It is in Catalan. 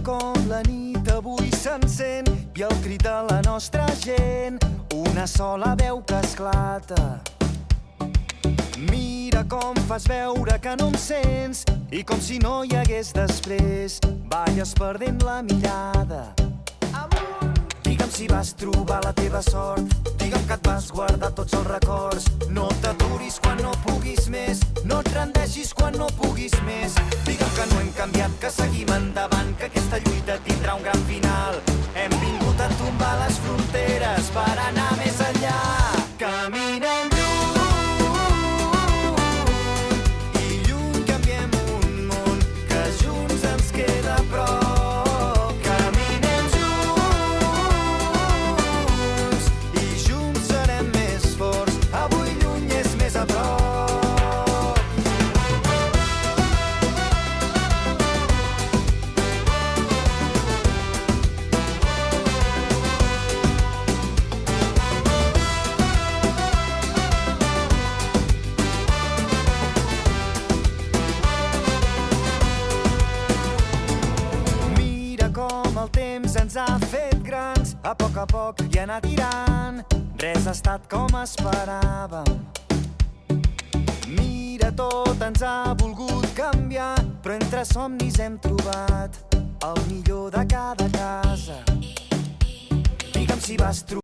com la nit avui s'encén i el crit de la nostra gent, una sola veu que esclata. Mira com fas veure que no em sents i com si no hi hagués després, balles perdent la mirada. Digue'm si vas trobar la teva sort, digue'm que et vas guardar tots els records. No t'aturis quan no puguis més, no et rendeixis quan no puguis més. Digue'm que no hem canviat, que seguim endavant, que aquesta lluita tindrà un gran final. Hem vingut a tombar les fronteres per anar més enllà. Caminem lluny i lluny canviem un món que junts ens queda a prop. El temps ens ha fet grans, a poc i anar tirant. Res ha estat com esperàvem. Mira, tot ens ha volgut canviar, però entre somnis hem trobat el millor de cada casa. Digue'm si vas trobar